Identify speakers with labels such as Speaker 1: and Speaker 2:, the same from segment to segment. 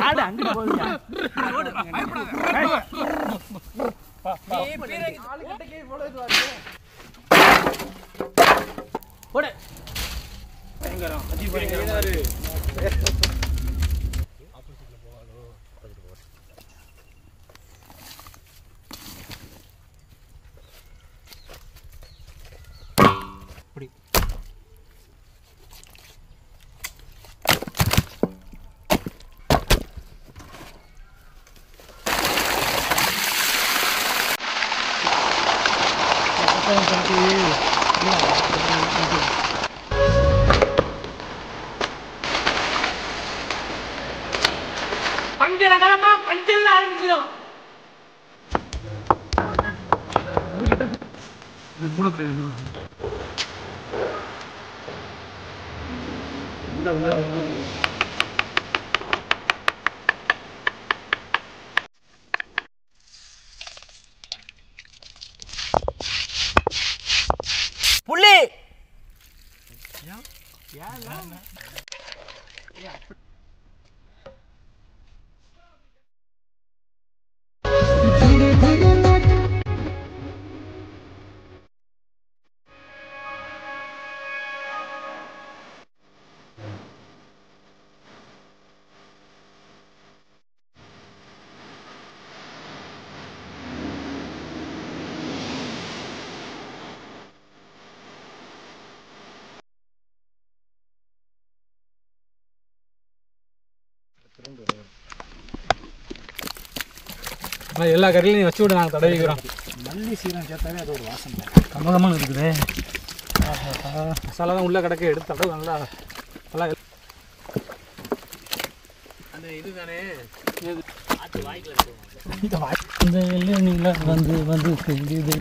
Speaker 1: ஆடு அங்கிட்டு போகுதுயா. போடு. பயங்கரம் அதி பயங்கரம். புள்ளி
Speaker 2: எல்லா கறியிலையும் வச்சு விட நாங்கள் தடவிக்கிறோம்.
Speaker 1: மல்லி சீரம் சேர்த்தாவே அது ஒரு வாசனை
Speaker 2: கமகமாக இருக்குது. மசாலா தான் உள்ளே கிடக்க எடுத்து தடவை நல்லா நல்லா
Speaker 1: அந்த இது தானே
Speaker 2: இந்த வெள்ளை வந்து வந்து செஞ்சுது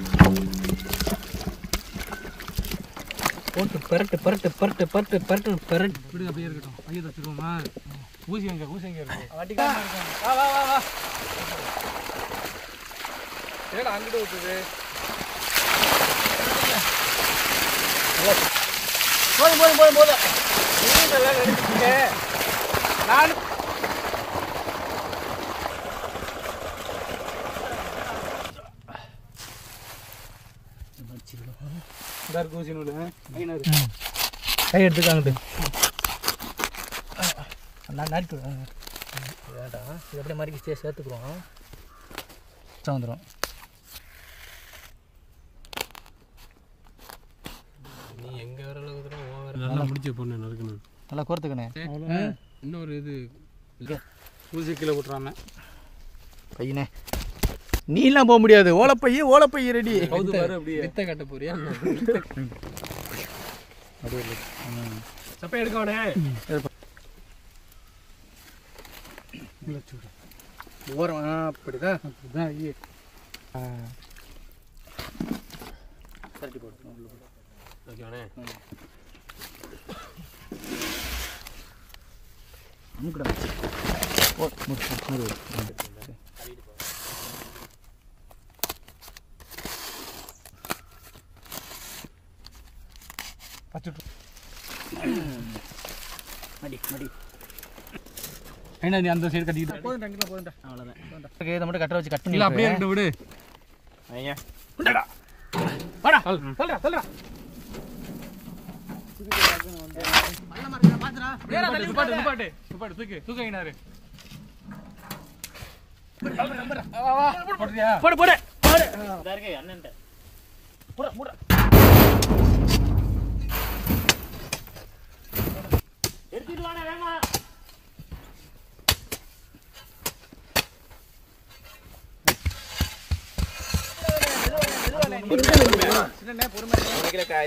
Speaker 2: போட்டு பரட்டு பரட்டு பரட்டு பரட்டு பரட்டு பரட்டு இப்படி அப்படியே இருக்கட்டும். ஐயோ தச்சுருவோமா? ஊசி எங்க இருக்கும் வண்டிக்கா. வா வா வா வா. ஏடா அங்கிட்டு ஊற்றுது.
Speaker 1: போதும்
Speaker 2: நீங்கள்லாம் நினைச்சிட்டீங்க நான் ஊசி நூல் கை எடுத்துக்காங்கிட்டு நான் நட்டு வேண்டாம். இது அப்படியே மாதிரி சேர்த்துக்குறோம். வந்துடும்.
Speaker 1: நீ எங்கே வர அளவுக்கு நல்லா முடிச்சு பொண்ணு நறுக்கணும்.
Speaker 2: நல்லா கோர்த்துக்கணே.
Speaker 1: இன்னொரு இது
Speaker 2: ஊசி கீழே போட்டுறாம
Speaker 1: பையனே நீலாம் போக முடியாது. ஓலப்பைய ரெடி.
Speaker 2: வித்த கட்ட போறியா?
Speaker 1: சப்பை எடுக்கவனே
Speaker 2: ஓரம் அப்படிதான் அப்படிதான். சரட்டி போட்டு
Speaker 1: ஓகேவானே.
Speaker 2: நீ அந்த சைடு கட்டிக்கிட்டு
Speaker 1: போதுண்டா அவ்வளோதான்.
Speaker 2: இதை மட்டும் கட்ட வச்சு கட் பண்ணி
Speaker 1: அப்படியே விடு.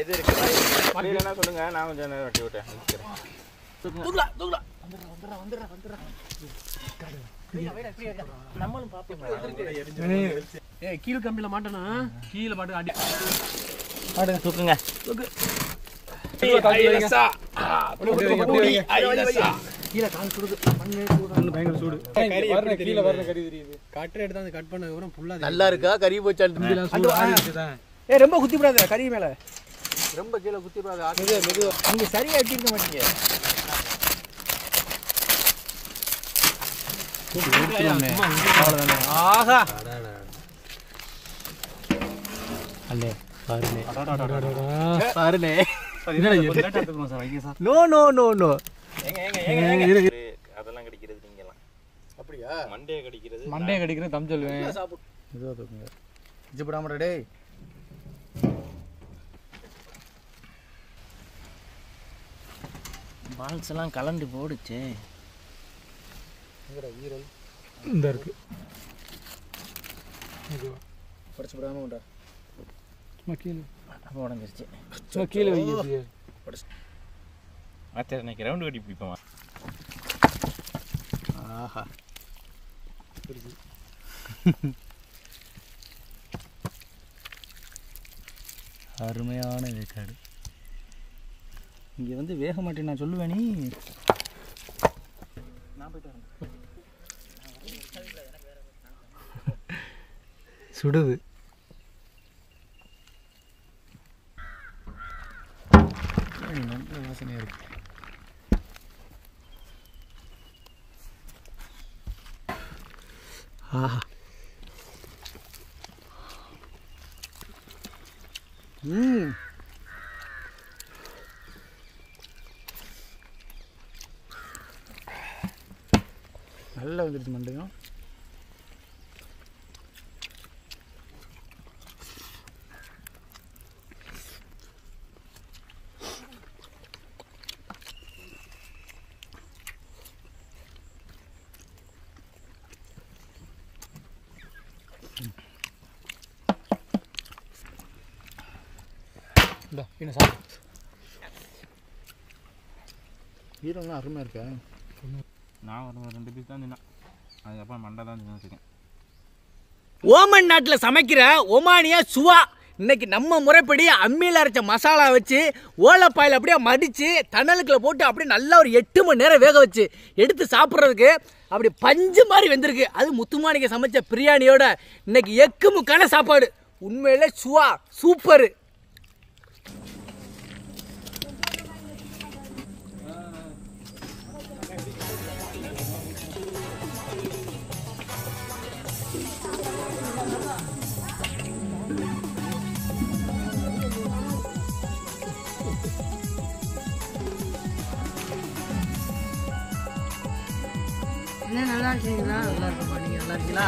Speaker 3: இது இருக்கு சொல்லுங்க. நான் கொஞ்சம் நேரம் வெட்டி விட்டேன்.
Speaker 1: கீழ் கம்பியில மாட்டனா
Speaker 2: கீழே பாட்டு அடி
Speaker 3: தூக்குங்க.
Speaker 1: கீழே கால் சுடுது.
Speaker 2: பயங்கர சூடு. கீழே வர்ற கறி தெரியுது.
Speaker 1: கட்டரை எடுத்து அந்த கட் பண்ணதுக்கு அப்புறம் ஃபுல்லா
Speaker 3: நல்லா இருக்கா? கறி போச்சால்
Speaker 1: ரொம்ப குத்தி விடாத கறி மேல.
Speaker 3: ரொம்ப கீழே குத்தி மெதுவா
Speaker 1: நீங்க சரியா வெட்டிருக்க மாட்டீங்க.
Speaker 2: ஆஹா அல்லே பாருலே நோ நோ நோ நோ
Speaker 3: அதெல்லாம் கிடைக்கிறது நீங்கலாம்
Speaker 1: அப்படியா?
Speaker 3: மண்டே கடிக்கிறது
Speaker 2: தம் சொல்லுவேன்
Speaker 1: இஜப்படாமடா டேய்.
Speaker 4: பால்ஸ் எல்லாம் கலண்டு போடுச்சு.
Speaker 1: ஈரல்
Speaker 2: இந்த இருக்கு
Speaker 1: படிச்சு விடாம உண்டா
Speaker 2: கீழே
Speaker 4: உடஞ்சிருச்சு.
Speaker 2: கீழே வைக்கிறது
Speaker 3: ஆச்சா இன்னைக்கு ரவுண்டு கட்டி பிடிப்போமா?
Speaker 1: ஆஹா
Speaker 4: அருமையான வேக்காடு. இங்கே வந்து வேக மாட்டேன் நான் சொல்லுவேன். நீ
Speaker 2: சுடுது
Speaker 4: நல்ல வாசனையாக இருக்கு.
Speaker 2: ஆஹா
Speaker 4: நல்லா வந்துடுச்சு மண்டையும்.
Speaker 2: என்ன சாப்பிடு
Speaker 4: ஈரம்லாம் அருமையாக இருக்கா?
Speaker 3: நான் ஒரு 2 பீஸ் தான் தின்னேன். அதுக்கப்புறம் மண்டை தான் தின்னு வச்சுக்கேன்.
Speaker 4: ஓமன் நாட்டில் சமைக்கிற ஒமானியா சுவா இன்னைக்கு நம்ம முறைப்படி அம்மியில் அரைச்ச மசாலா வச்சு ஓலைப்பாயில் அப்படியே மடித்து தணலுக்குள்ள போட்டு அப்படியே நல்லா ஒரு 8 மணி நேரம் வேக வச்சு எடுத்து சாப்பிட்றதுக்கு அப்படி பஞ்சு மாதிரி வெந்திருக்கு. அது முத்துமாணிக்க சமைச்ச பிரியாணியோட இன்னைக்கு எக்கு முக்கான சாப்பாடு. உண்மையிலே சுவா சூப்பரு.
Speaker 2: நல்லா இருக்கீங்களா? நல்லா இருக்குமா? நீங்கள் நல்லா இருக்கீங்களா?